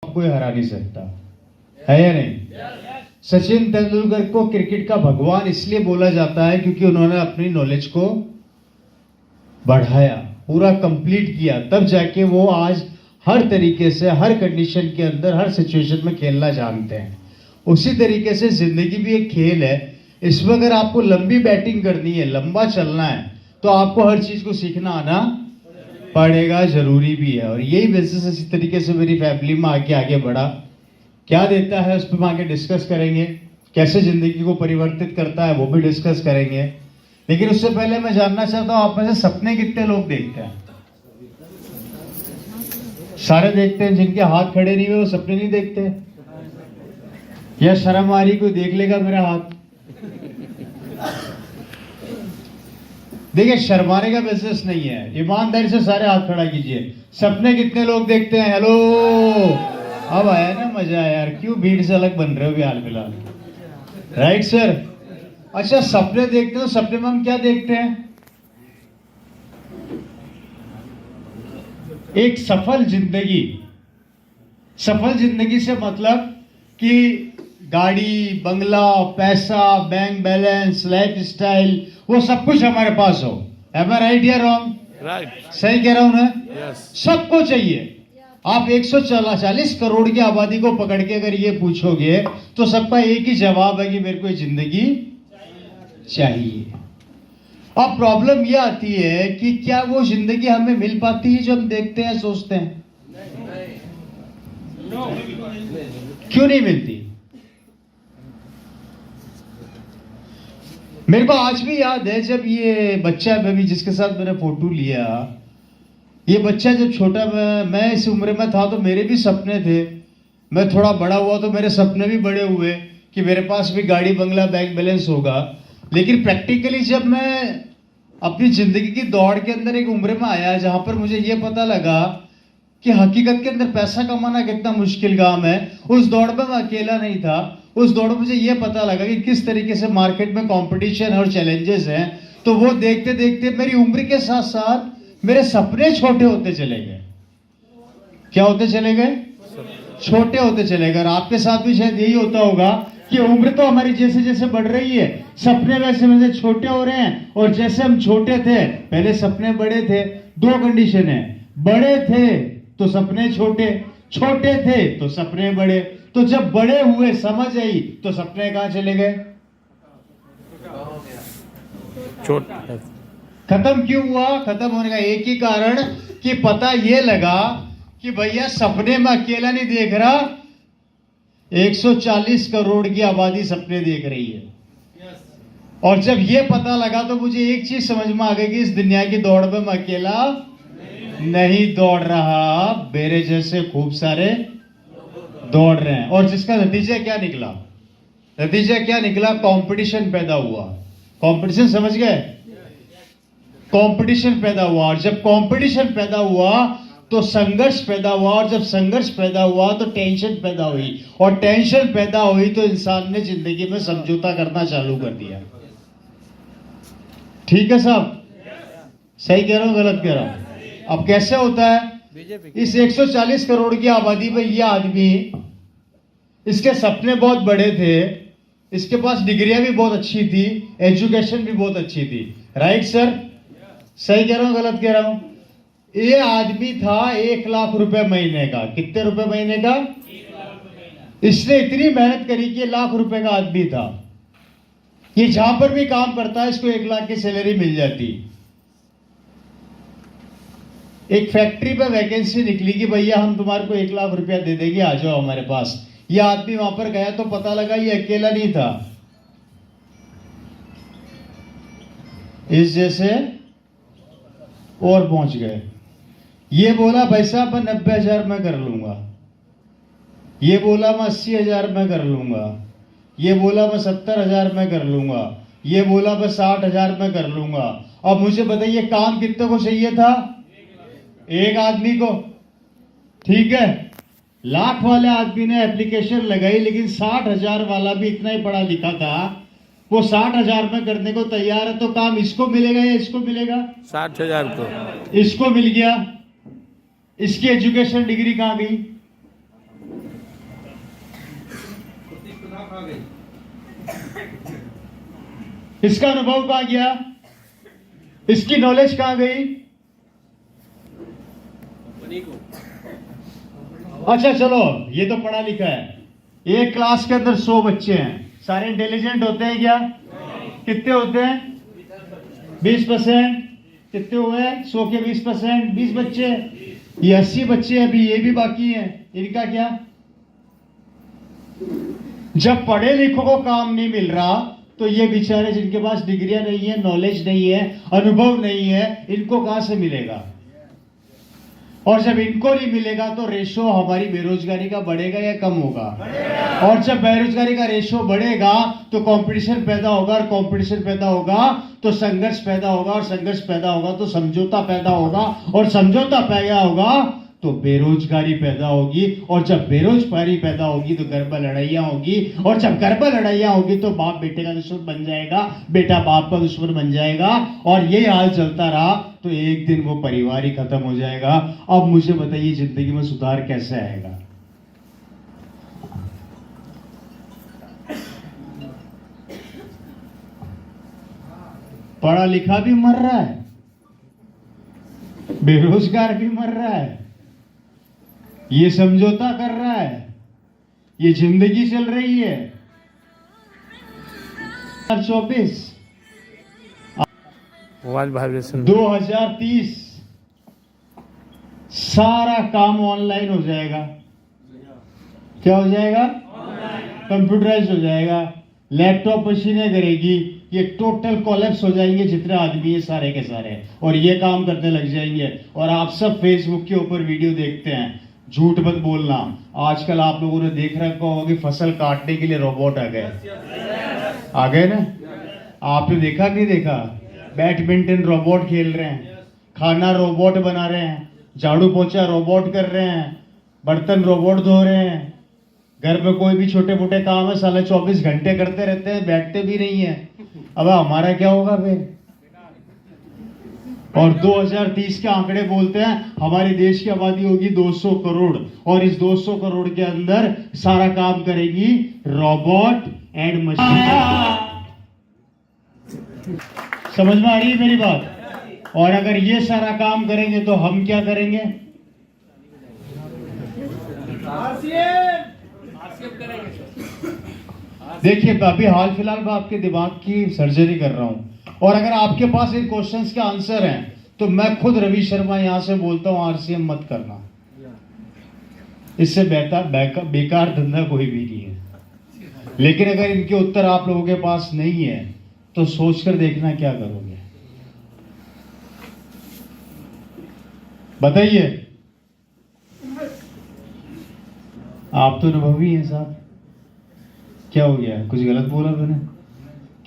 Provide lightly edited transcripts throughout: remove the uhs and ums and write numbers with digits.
कोई हरा नहीं सकता है या नहीं। सचिन तेंदुलकर को क्रिकेट का भगवान इसलिए बोला जाता है क्योंकि उन्होंने अपनी नॉलेज को बढ़ाया, पूरा कंप्लीट किया, तब जाके वो आज हर तरीके से हर कंडीशन के अंदर हर सिचुएशन में खेलना जानते हैं। उसी तरीके से जिंदगी भी एक खेल है। इसमें अगर आपको लंबी बैटिंग करनी है, लंबा चलना है, तो आपको हर चीज को सीखना आना पड़ेगा, जरूरी भी है। और यही बिजनेस इसी तरीके से मेरी फैमिली में आगे बढ़ा। क्या देता है उस पर हम आगे डिस्कस करेंगे, कैसे जिंदगी को परिवर्तित करता है वो भी डिस्कस करेंगे। लेकिन उससे पहले मैं जानना चाहता हूं आप में से सपने कितने लोग देखते हैं? सारे देखते हैं। जिनके हाथ खड़े नहीं हुए वो सपने नहीं देखते, या शर्म आ रही कोई देख लेगा मेरा हाथ? देखिए, शर्माने का बिजनेस नहीं है, ईमानदारी से सारे हाथ खड़ा कीजिए। सपने कितने लोग देखते हैं? हेलो, अब आया ना मजा यार। क्यों भीड़ से अलग बन रहे हो हाल फिलहाल? Right sir. अच्छा, सपने देखते हो, सपने में हम क्या देखते हैं? एक सफल जिंदगी। सफल जिंदगी से मतलब कि गाड़ी, बंगला, पैसा, बैंक बैलेंस, लाइफ स्टाइल, वो सब कुछ हमारे पास हो। एम आई राइट या रॉन्ग? राइट। सही कह रहा हूं ना? यस। सबको चाहिए। आप 140 करोड़ की आबादी को पकड़ के अगर ये पूछोगे तो सबका एक ही जवाब है कि मेरे को ये जिंदगी चाहिए। अब प्रॉब्लम ये आती है कि क्या वो जिंदगी हमें मिल पाती है जो हम देखते हैं, सोचते हैं? क्यों नहीं मिलती? मेरे को आज भी याद है जब ये बच्चा, बेबी जिसके साथ मैंने फोटो लिया, ये बच्चा जब छोटा, मैं इस उम्र में था तो मेरे भी सपने थे। मैं थोड़ा बड़ा हुआ तो मेरे सपने भी बड़े हुए कि मेरे पास भी गाड़ी, बंगला, बैंक बैलेंस होगा। लेकिन प्रैक्टिकली जब मैं अपनी जिंदगी की दौड़ के अंदर एक उम्र में आया जहां पर मुझे ये पता लगा कि हकीकत के अंदर पैसा कमाना कितना मुश्किल काम है, उस दौड़ में मैं अकेला नहीं था। उस दौड़ में मुझे ये पता लगा कि किस तरीके से मार्केट में कंपटीशन और चैलेंजेस हैं। तो वो देखते देखते मेरी उम्र के साथ साथ मेरे सपने छोटे होते चले गए। क्या होते चले गए? छोटे होते चले गए। और आपके साथ भी शायद यही होता होगा कि उम्र तो हमारी जैसे जैसे बढ़ रही है, सपने वैसे वैसे छोटे हो रहे हैं। और जैसे हम छोटे थे, पहले सपने बड़े थे। दो कंडीशन है, बड़े थे तो सपने छोटे, छोटे थे तो सपने बड़े। तो जब बड़े हुए, समझ आई, तो सपने कहां चले गए? खत्म क्यों हुआ? खत्म होने का एक ही कारण कि पता ये लगा कि भैया सपने में अकेला नहीं देख रहा, 140 करोड़ की आबादी सपने देख रही है। और जब ये पता लगा तो मुझे एक चीज समझ में आ गई कि इस दुनिया की दौड़ में मैं अकेला नहीं दौड़ रहा, मेरे जैसे खूब सारे दौड़ रहे हैं। और जिसका नतीजा क्या निकला? नतीजा क्या निकला? कंपटीशन पैदा हुआ। कंपटीशन, समझ गए? कंपटीशन पैदा हुआ। और जब कंपटीशन पैदा हुआ तो संघर्ष पैदा हुआ। और जब संघर्ष पैदा हुआ तो टेंशन पैदा हुई। और टेंशन पैदा हुई तो इंसान ने जिंदगी में समझौता करना चालू कर दिया। ठीक है साहब? सही कह रहा हूं, गलत कह रहा हूं? अब कैसे होता है? इस 140 करोड़ की आबादी में ये आदमी, इसके सपने बहुत बड़े थे, इसके पास डिग्रियां भी बहुत अच्छी थी, एजुकेशन भी बहुत अच्छी थी। Right sir? सही कह रहा हूं, गलत कह रहा हूं? ये आदमी था 1 लाख रुपए महीने का। कितने रुपए महीने का? इसने इतनी मेहनत करी कि 1 लाख रुपए का आदमी था। ये जहां पर भी काम करता है इसको 1 लाख की सैलरी मिल जाती। एक फैक्ट्री पे वैकेंसी निकली कि भैया हम तुम्हारे को 1 लाख रुपया दे देंगे, आ जाओ हमारे पास। ये आदमी वहां पर गया तो पता लगा ये अकेला नहीं था, इस जैसे और पहुंच गए। ये बोला भाई साहब मैं 90,000 में कर लूंगा, ये बोला मैं 80,000 में कर लूंगा, ये बोला मैं 70,000 में कर लूंगा, ये बोला मैं 60,000 में कर लूंगा। अब मुझे बताइए काम कितने को चाहिए था? एक आदमी को। ठीक है, लाख वाले आदमी ने एप्लीकेशन लगाई, लेकिन 60,000 वाला भी इतना ही पढ़ा लिखा था, वो 60,000 में करने को तैयार है। तो काम इसको मिलेगा या इसको मिलेगा? 60,000 को। इसको मिल गया। इसकी एजुकेशन डिग्री कहां गई? कहाँ गई? इसका अनुभव कहाँ गया? इसकी नॉलेज कहाँ गई? कंपनी को अच्छा चलो, ये तो पढ़ा लिखा है। एक क्लास के अंदर 100 बच्चे हैं, सारे इंटेलिजेंट होते हैं क्या? कितने होते हैं? 20%। कितने हुए? 100 के 20%, 20 बच्चे। ये 80 बच्चे अभी ये भी बाकी हैं, इनका क्या? जब पढ़े लिखों को काम नहीं मिल रहा तो ये बेचारे जिनके पास डिग्रियां नहीं है, नॉलेज नहीं है, अनुभव नहीं है, इनको कहां से मिलेगा? और जब इनको नहीं मिलेगा तो रेशो हमारी बेरोजगारी का बढ़ेगा या कम होगा? और जब बेरोजगारी का रेशो बढ़ेगा तो कंपटीशन पैदा होगा, और कंपटीशन पैदा होगा तो संघर्ष पैदा होगा, और संघर्ष पैदा होगा तो समझौता पैदा होगा, और समझौता पैदा होगा तो बेरोजगारी पैदा होगी, और जब बेरोजगारी पैदा होगी तो घर पर लड़ाइयां होगी, और जब घर पर लड़ाइयां होगी तो बाप बेटे का दुश्मन बन जाएगा, बेटा बाप का दुश्मन बन जाएगा, और ये हाल चलता रहा तो एक दिन वो परिवार ही खत्म हो जाएगा। अब मुझे बताइए जिंदगी में सुधार कैसे आएगा? पढ़ा लिखा भी मर रहा है, बेरोजगार भी मर रहा है, ये समझौता कर रहा है, ये जिंदगी चल रही है। 2024 2030 सारा काम ऑनलाइन हो जाएगा। क्या हो जाएगा? कंप्यूटराइज हो जाएगा, लैपटॉप मशीनें करेगी, ये टोटल कोलैप्स हो जाएंगे जितने आदमी है सारे के सारे, और ये काम करने लग जाएंगे। और आप सब फेसबुक के ऊपर वीडियो देखते हैं, झूठ मत बोलना। आजकल आप लोगों ने देख रखा होगा कि फसल काटने के लिए रोबोट आ गए ना? आपने देखा नहीं देखा? बैडमिंटन रोबोट खेल रहे हैं, खाना रोबोट बना रहे हैं, झाड़ू पोछा रोबोट कर रहे हैं, बर्तन रोबोट धो रहे हैं, घर में कोई भी छोटे मोटे काम है साले 24 घंटे करते रहते हैं, बैठते भी नहीं है। अब हमारा क्या होगा फिर? और 2030 के आंकड़े बोलते हैं हमारे देश की आबादी होगी 200 करोड़, और इस 200 करोड़ के अंदर सारा काम करेगी रोबोट एंड मशीन। समझ में आ रही है मेरी बात? और अगर ये सारा काम करेंगे तो हम क्या करेंगे? देखिए अभी हाल फिलहाल मैं आपके दिमाग की सर्जरी कर रहा हूं, और अगर आपके पास इन क्वेश्चंस के आंसर हैं तो मैं खुद रवि शर्मा यहां से बोलता हूं आरसीएम मत करना। इससे बेकार धंधा कोई भी नहीं है। लेकिन अगर इनके उत्तर आप लोगों के पास नहीं है तो सोचकर देखना क्या करोगे। बताइए, आप तो अनुभवी हैं साहब। क्या हो गया? कुछ गलत बोला मैंने?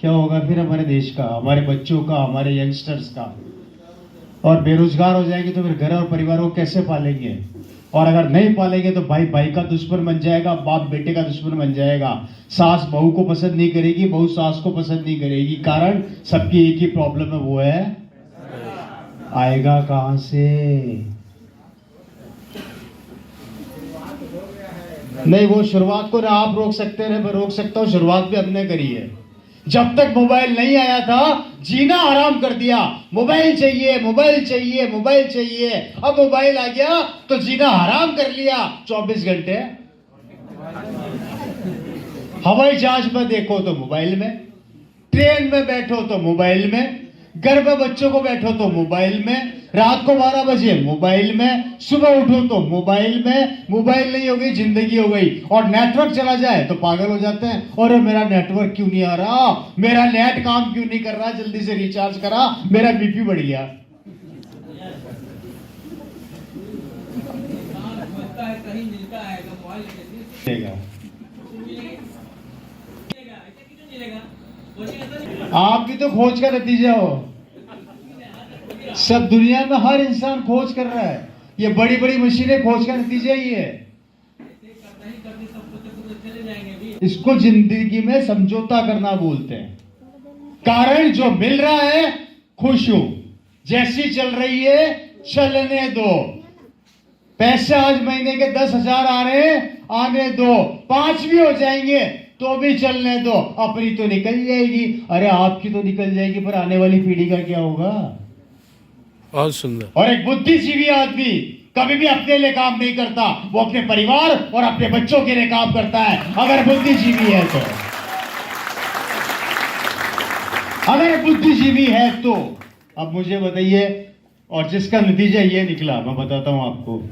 क्या होगा फिर हमारे देश का, हमारे बच्चों का, हमारे यंगस्टर्स का? और बेरोजगार हो जाएंगे तो फिर घर और परिवार को कैसे पालेंगे? और अगर नहीं पालेंगे तो भाई भाई का दुश्मन बन जाएगा, बाप बेटे का दुश्मन बन जाएगा, सास बहू को पसंद नहीं करेगी, बहू सास को पसंद नहीं करेगी। कारण सबकी एक ही प्रॉब्लम है, वो है आएगा कहां से? नहीं, वो शुरुआत को ना आप रोक सकते हैं, मैं रोक सकता हूं। शुरुआत भी हमने करी है। जब तक मोबाइल नहीं आया था जीना आराम कर दिया, मोबाइल चाहिए मोबाइल चाहिए मोबाइल चाहिए। अब मोबाइल आ गया तो जीना हराम कर लिया 24 घंटे। हवाई जहाज में देखो तो मोबाइल में, ट्रेन में बैठो तो मोबाइल में, घर में बच्चों को बैठो तो मोबाइल में, रात को 12 बजे मोबाइल में, सुबह उठो तो मोबाइल में। मोबाइल नहीं हो गई जिंदगी हो गई। और नेटवर्क चला जाए तो पागल हो जाते हैं, और मेरा नेटवर्क क्यों नहीं आ रहा, मेरा नेट काम क्यों नहीं कर रहा, जल्दी से रिचार्ज करा, मेरा बीपी बढ़ गया। आप भी तो खोज का नतीजा हो। सब दुनिया में हर इंसान खोज कर रहा है, ये बड़ी बड़ी मशीनें खोज का नतीजा ही है। इसको जिंदगी में समझौता करना बोलते हैं। कारण जो मिल रहा है खुश हूं, जैसी चल रही है चलने दो। पैसे आज महीने के 10,000 आ रहे हैं, आने दो, 5 भी हो जाएंगे तो भी चलने दो, अपनी तो निकल जाएगी। अरे आपकी तो निकल जाएगी, पर आने वाली पीढ़ी का क्या होगा? बहुत सुंदर। और एक बुद्धिजीवी आदमी कभी भी अपने लिए काम नहीं करता, वो अपने परिवार और अपने बच्चों के लिए काम करता है, अगर बुद्धिजीवी है तो। अगर बुद्धिजीवी है तो अब मुझे बताइए, और जिसका नतीजा ये निकला, मैं बताता हूं आपको।